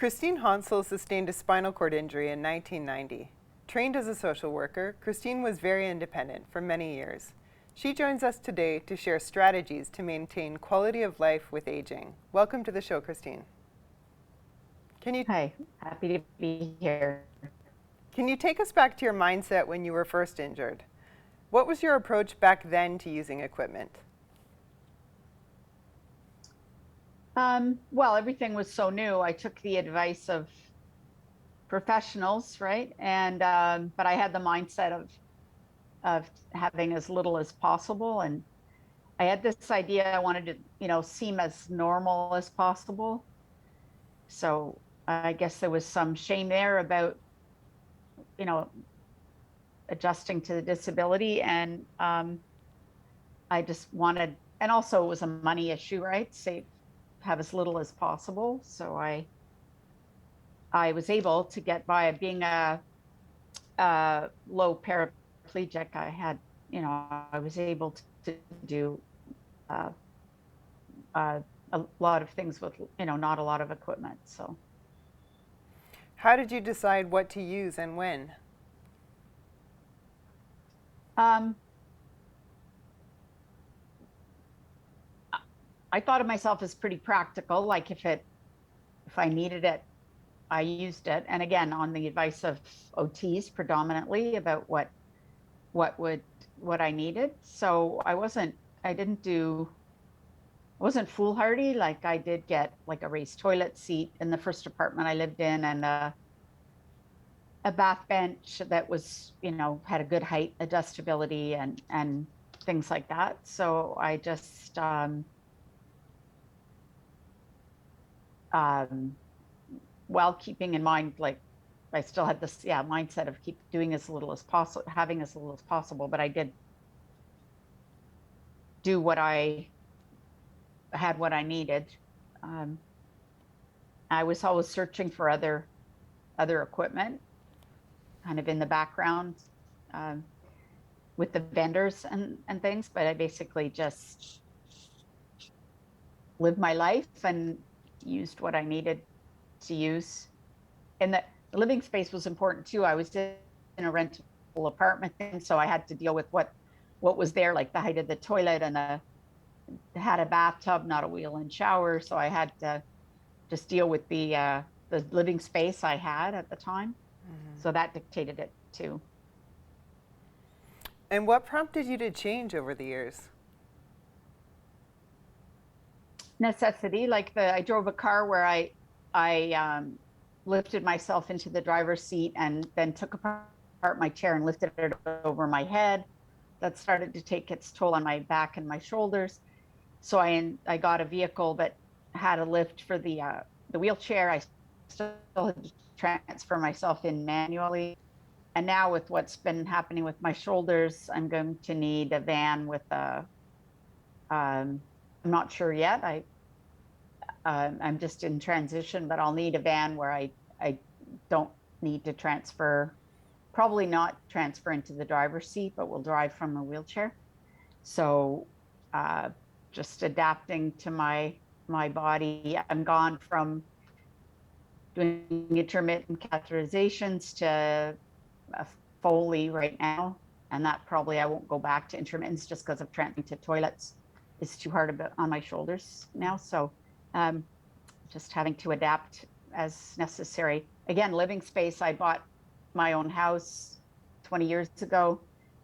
Christine Honsl sustained a spinal cord injury in 1990. Trained as a social worker, Christine was very independent for many years. She joins us today to share strategies to maintain quality of life with aging. Welcome to the show, Christine. Hi, happy to be here. Can you take us back to your mindset when you were first injured? What was your approach back then to using equipment? Well, everything was so new. I took the advice of professionals, right? And but I had the mindset of having as little as possible, and I had this idea I wanted to, seem as normal as possible. So I guess there was some shame there about, you know, adjusting to the disability, and I just wanted, and also it was a money issue, right? Have as little as possible. So I was able to get by being a low paraplegic. I was able to do uh, a lot of things with, not a lot of equipment. So How did you decide what to use and when? um, I thought of myself as pretty practical. Like if I needed it, I used it. And again, on the advice of OTs predominantly about what I needed. So I wasn't foolhardy. Like I did get like a raised toilet seat in the first apartment I lived in, and a bath bench that was, had a good height adjustability and things like that. So I just while keeping in mind, like, I still had this mindset of keep doing as little as possible, having as little as possible, but I did do what I needed. um, I was always searching for other equipment kind of in the background, um, with the vendors and things, but I basically just lived my life and used what I needed to use. And the living space was important too. I was in a rental apartment thing, so I had to deal with what was there, like the height of the toilet, and had a bathtub, not a wheel-in shower. So I had to just deal with the living space I had at the time. So that dictated it too. And what prompted you to change over the years? Necessity, like I drove a car where I lifted myself into the driver's seat and then took apart my chair and lifted it over my head. That started to take its toll on my back and my shoulders. So I got a vehicle that had a lift for the wheelchair. I still had to transfer myself in manually. And now with what's been happening with my shoulders, I'm going to need a van with I'm not sure yet. I'm just in transition, but I'll need a van where I don't need to probably not transfer into the driver's seat, but will drive from a wheelchair. So just adapting to my body. I'm gone from doing intermittent catheterizations to a Foley right now, and that probably I won't go back to intermittents just because of transferring to toilets. It's too hard on my shoulders now. So just having to adapt as necessary. Again, living space. I bought my own house 20 years ago,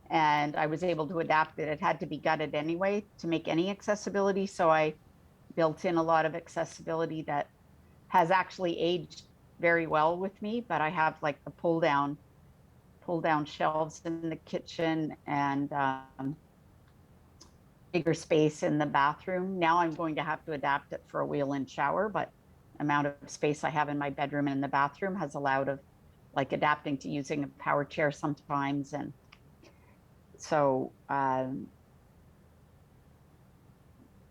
and I was able to adapt it. It had to be gutted anyway to make any accessibility. So I built in a lot of accessibility that has actually aged very well with me. But I have like the pull down shelves in the kitchen, and bigger space in the bathroom. Now I'm going to have to adapt it for a wheel-in shower, but amount of space I have in my bedroom and in the bathroom has allowed of like adapting to using a power chair sometimes. And so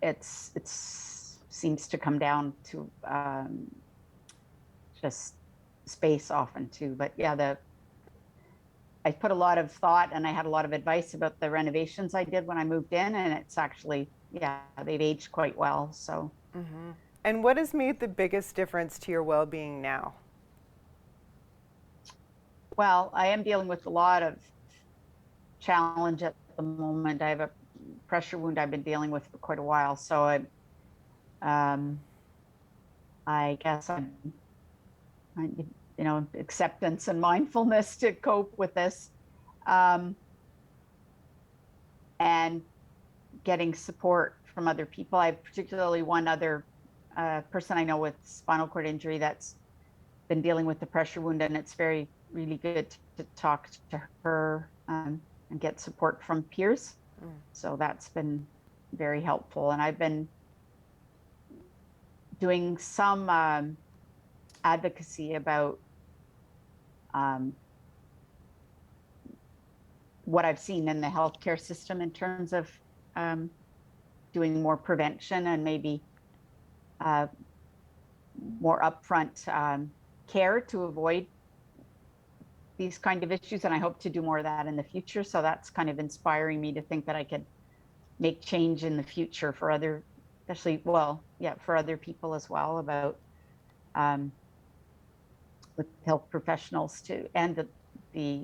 it's seems to come down to just space often too. But yeah, I put a lot of thought and I had a lot of advice about the renovations I did when I moved in, and it's actually, they've aged quite well. So And what has made the biggest difference to your well-being now? Well, I am dealing with a lot of challenge at the moment. I have a pressure wound I've been dealing with for quite a while. So um, I guess acceptance and mindfulness to cope with this, and getting support from other people. I have particularly one other person I know with spinal cord injury that's been dealing with the pressure wound, and it's really good to talk to her and get support from peers. So that's been very helpful. And I've been doing some advocacy about what I've seen in the healthcare system in terms of doing more prevention and maybe more upfront care to avoid these kind of issues. And I hope to do more of that in the future. So that's kind of inspiring me to think that I could make change in the future for other, especially, for other people as well, about with health professionals and the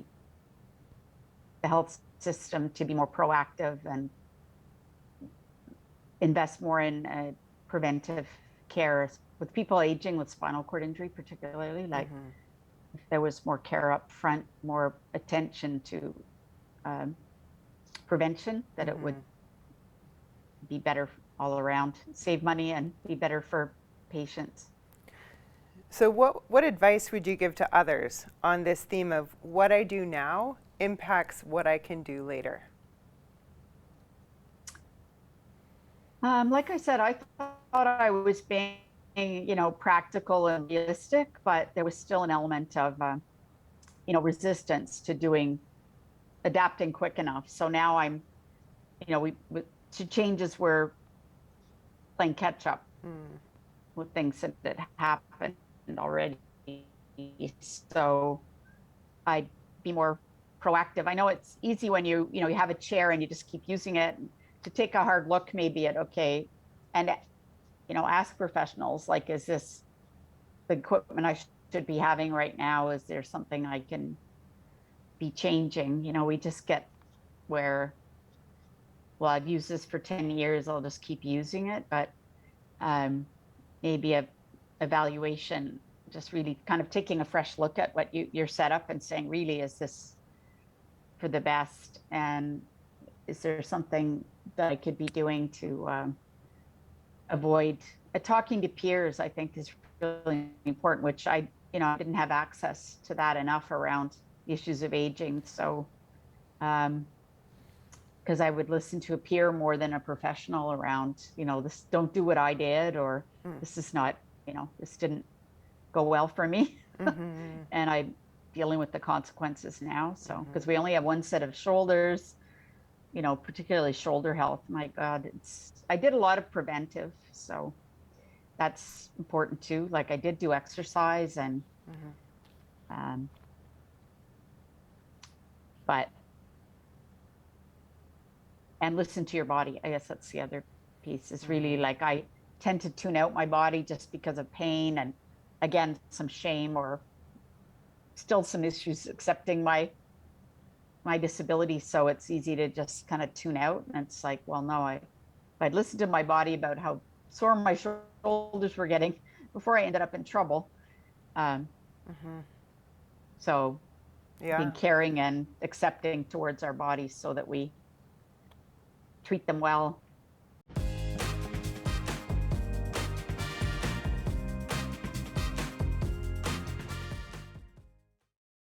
health system to be more proactive and invest more in preventive care with people aging with spinal cord injury, particularly. Like if there was more care up front, more attention to prevention, that it would be better all around, save money and be better for patients. So what advice would you give to others on this theme of what I do now impacts what I can do later? Like I said, I thought I was being, practical and realistic, but there was still an element of, resistance to adapting quick enough. So now I'm, to changes we're playing catch up with things that happened already. So I'd be more proactive. I know it's easy when you have a chair and you just keep using it, to take a hard look maybe at, okay, and ask professionals, like, is this the equipment I should be having right now? Is there something I can be changing? We just get where, well, I've used this for 10 years, I'll just keep using it. But maybe a evaluation, just really kind of taking a fresh look at what you're set up and saying, really, is this for the best? And is there something that I could be doing to avoid talking to peers? I think is really important, which I didn't have access to that enough around issues of aging. So because I would listen to a peer more than a professional around, this, don't do what I did, or this is not, this didn't go well for me. And I'm dealing with the consequences now. So, because we only have one set of shoulders, particularly shoulder health. My God, I did a lot of preventive. So that's important too. Like I did do exercise and, and listen to your body. I guess that's the other piece, is really like, I tend to tune out my body just because of pain and, again, some shame, or still some issues accepting my disability. So it's easy to just kind of tune out. And it's like, well, no, if I'd listened to my body about how sore my shoulders were getting before I ended up in trouble. So being caring and accepting towards our bodies so that we treat them well